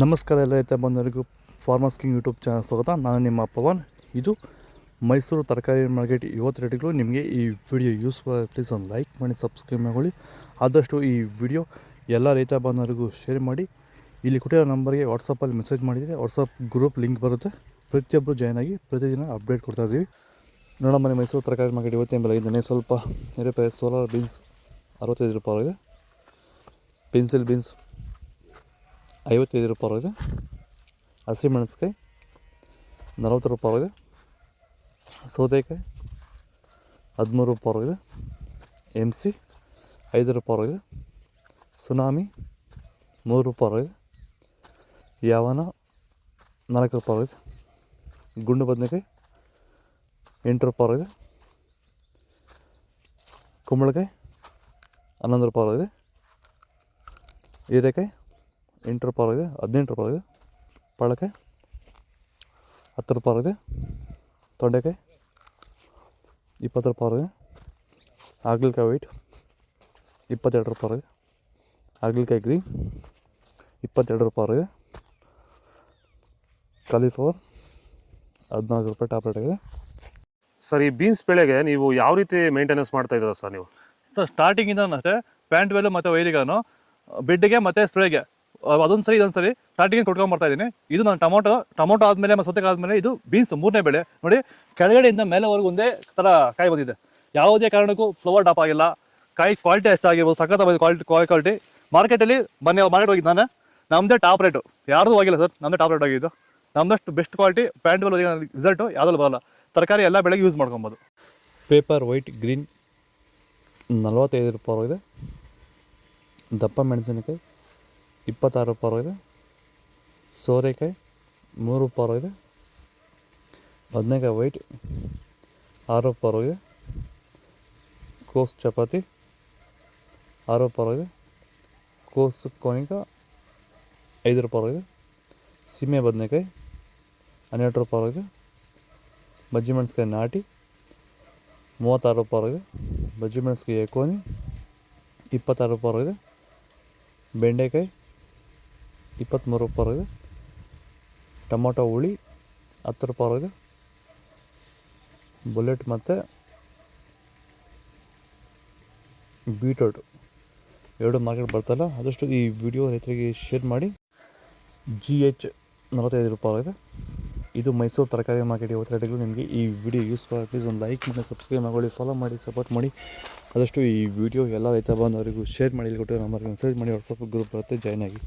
ನಮಸ್ಕಾರ ಎಲ್ಲ ರೈತ ಬಂದವರಿಗೂ ಫಾರ್ಮರ್ಸ್ ಕಿಂಗ್ ಯೂಟ್ಯೂಬ್ ಚಾನಲ್ ಸ್ವಾಗತ. ನಾನು ನಿಮ್ಮ ಪವನ್. ಇದು ಮೈಸೂರು ತರಕಾರಿ ಮಾರ್ಕೆಟ್ ಇವತ್ತು ರೇಟ್ಗಳು. ನಿಮಗೆ ಈ ವಿಡಿಯೋ ಯೂಸ್ಫುಲ್ ಪ್ಲೀಸ್ ಒಂದು ಲೈಕ್ ಮಾಡಿ, ಸಬ್ಸ್ಕ್ರೈಬ್ ಮಾಡಿ. ಆದಷ್ಟು ಈ ವಿಡಿಯೋ ಎಲ್ಲ ರೈತ ಬಂದವರಿಗೂ ಶೇರ್ ಮಾಡಿ. ಇಲ್ಲಿ ಕೊಟ್ಟಿರೋ ನಂಬರ್ಗೆ ವಾಟ್ಸಪ್ಪಲ್ಲಿ ಮೆಸೇಜ್ ಮಾಡಿದರೆ ವಾಟ್ಸಪ್ ಗ್ರೂಪ್ ಲಿಂಕ್ ಬರುತ್ತೆ. ಪ್ರತಿಯೊಬ್ಬರು ಜಾಯ್ನ್ ಆಗಿ ಪ್ರತಿದಿನ ಅಪ್ಡೇಟ್ ಕೊಡ್ತಾಯಿದ್ದೀವಿ. ನೋಡಮ್ಮ, ಮೈಸೂರು ತರಕಾರಿ ಮಾರ್ಕೆಟ್ ಇವತ್ತಿನ ಬೆಲೆ ಇದ್ದಾನೆ. ಸ್ವಲ್ಪ ನಿರೂಪಾಯಿ ಸೋಲಾರ್ ಬೀನ್ಸ್ 65 ರೂಪಾಯಿ ಇದೆ. ಪೆನ್ಸಿಲ್ ಬೀನ್ಸ್ 55 ರೂಪಾಯಿ ಇದೆ. ಹಸಿಮೆಣಸಿಕಾಯಿ 40 ರೂಪಾಯಿ ಇದೆ. ಸೌತೆಕಾಯಿ 13 ರೂಪಾಯಿ ಇದೆ. MC 5 ರೂಪಾಯಿ ಇದೆ. ಸುನಾಮಿ 3 ರೂಪಾಯಿ ಇದೆ. ಯಾವನ 4 ರೂಪಾಯಿ ಇದೆ. ಗುಂಡು ಬದನೆಕಾಯಿ 8 ರೂಪಾಯಿ ಇದೆ. ಕುಂಬಳಕಾಯಿ 11 ರೂಪಾಯಿ ಇದೆ. ಹೀರೆಕಾಯಿ 8 ರೂಪಾಯಿ ಇದೆ. 18 ರೂಪಾಯಿ ಇದೆ. ಪಳಕಾಯಿ 10 ರೂಪಾಯಿ ಇದೆ. ತೊಂಡೆಕಾಯಿ 20 ರೂಪಾಯಿ ಇದೆ. ಹಾಗಲಕಾಯಿ ವೈಟ್ 22 ರೂಪಾಯಿ ಇದೆ. ಹಾಗಲಕಾಯಿ ಗ್ರೀನ್ 22 ರೂಪಾಯಿ ಇದೆ. ಕಾಲಿಫ್ಲವರ್ 14 ರೂಪಾಯಿ ಟಾಪ್ ರೇಟ್ ಆಗಿದೆ. ಸರ್, ಈ ಬೀನ್ಸ್ ಬೆಳೆಗೆ ನೀವು ಯಾವ ರೀತಿ ಮೇಂಟೆನೆನ್ಸ್ ಮಾಡ್ತಾ ಇದ್ದೀರಾ ಸರ್ ನೀವು? ಸರ್, ಸ್ಟಾರ್ಟಿಂಗಿಂದ ಅಷ್ಟೇ ಪ್ಯಾಂಟ್ ವೆಲ್ಲು ಮತ್ತು ವೈರಿಗಾನು ಬಿಡ್ಡಿಗೆ ಮತ್ತು ಸ್ಪ್ರೇಗೆ ಅದೊಂದು ಸರಿ ಇದೊಂದು ಸರಿ ಸ್ಟಾರ್ಟಿಂಗ್ ಕೊಟ್ಕೊಂಡ್ಬರ್ತಾ ಇದ್ದೀನಿ. ಇದು ನಾನು ಟೊಮೊಟೊ ಆದಮೇಲೆ ಮತ್ತು ಸೌತೆಕಾಯಿ ಆದಮೇಲೆ ಇದು ಬೀನ್ಸ್ 3ನೇ ಬೆಳೆ. ನೋಡಿ, ಕೆಳಗಡೆಯಿಂದ ಮೇಲೆವರೆಗೂ ಒಂದೇ ಥರ ಕಾಯಿ ಬಂದಿದೆ. ಯಾವುದೇ ಕಾರಣಕ್ಕೂ ಫ್ಲವರ್ ಟಾಪ್ ಆಗಿಲ್ಲ. ಕಾಯಿ ಕ್ವಾಲಿಟಿ ಎಷ್ಟಾಗಿರ್ಬೋದು, ಸಖತ್ ಕ್ವಾಲಿಟಿ. ಮಾರ್ಕೆಟಲ್ಲಿ ಮಾರ್ಕೆಟ್ ಹೋಗಿದ್ದು ನಾನು, ನಮ್ಮದೇ ಟಾಪ್ ರೇಟು, ಯಾರ್ದು ಹೋಗಿಲ್ಲ ಸರ್. ನಮ್ಮದೇ ಟಾಪ್ ರೇಟ್ ಆಗಿದ್ದು. ನಮ್ಮದಷ್ಟು best quality plant well result ಯಾವುದಲ್ಲೂ ಬರೋಲ್ಲ. ತರಕಾರಿ ಎಲ್ಲ ಬೆಳೆಗೆ ಯೂಸ್ ಮಾಡ್ಕೊಬೋದು. ಪೇಪರ್ ವೈಟ್ ಗ್ರೀನ್ 45 ರೂಪಾಯಿ ಇದೆ. ದಪ್ಪ ಮೆಣಸಿನಕಾಯಿ 26 ರೂಪಾಯಿ ಇದೆ. ಸೋರೆಕಾಯಿ 3 ರೂಪಾಯಿ ಇದೆ. ಬದನೆಕಾಯಿ ವೈಟ್ 6 ರೂಪಾಯಿ ಇದೆ. ಕೋಸು ಚಪಾತಿ 6 ರೂಪಾಯಿ ಇದೆ. ಕೋಸು ಕೋನಿಕ 5 ರೂಪಾಯಿ ಇದೆ. ಸೀಮೆ ಬದನೆಕಾಯಿ 12 ರೂಪಾಯಿ ಇದೆ. ಬಜ್ಜಿ ಮೆಣಸಿಕಾಯಿ ನಾಟಿ 36 ರೂಪಾಯಿ ಇದೆ. ಬಜ್ಜಿ ಮೆಣಸಿಕಾಯಿ ಎಕೋನಿ 26 ರೂಪಾಯಿ ಇದೆ. ಬೆಂಡೆಕಾಯಿ 23 ರೂಪಾಯಿ ಇದೆ. ಟೊಮೊಟೊ ಹುಳಿ 10 ರೂಪಾಯಿ ಇದೆ. ಬುಲೆಟ್ ಮತ್ತು ಬೀಟ್ರೋಟ್ 2 ಮಾರ್ಕೆಟ್ ಬರ್ತಲ್ಲ. ಆದಷ್ಟು ಈ ವಿಡಿಯೋ ರೈತರಿಗೆ ಶೇರ್ ಮಾಡಿ. GH 45 ರೂಪಾಯಿ ಇದೆ. ಇದು ಮೈಸೂರು ತರಕಾರಿ ಮಾರ್ಕೆಟ್ ಇವತ್ತು ರೇಟ್ಗಳು. ನಿಮಗೆ ಈ ವಿಡಿಯೋ ಯೂಸ್ಫುಲ್ ಪ್ಲೀಸ್ ಒಂದು ಲೈಕ್ ಮಾಡಿ, ಸಬ್ಸ್ಕ್ರೈಬ್ ಮಾಡಿ, ಫಾಲೋ ಮಾಡಿ, ಸಪೋರ್ಟ್ ಮಾಡಿ. ಆದಷ್ಟು ಈ ವಿಡಿಯೋ ಎಲ್ಲ ರೈತ ಬಂದವರಿಗೂ ಶೇರ್ ಮಾಡಿ. ಇಲ್ಲಿ ಕೊಟ್ಟಿರೋ ನಂಬರ್ಗೆ ಮೆಸೇಜ್ ಮಾಡಿ, ವಾಟ್ಸಪ್ ಗ್ರೂಪ್ ಬರುತ್ತೆ, ಜಾಯ್ನ್ ಆಗಿ.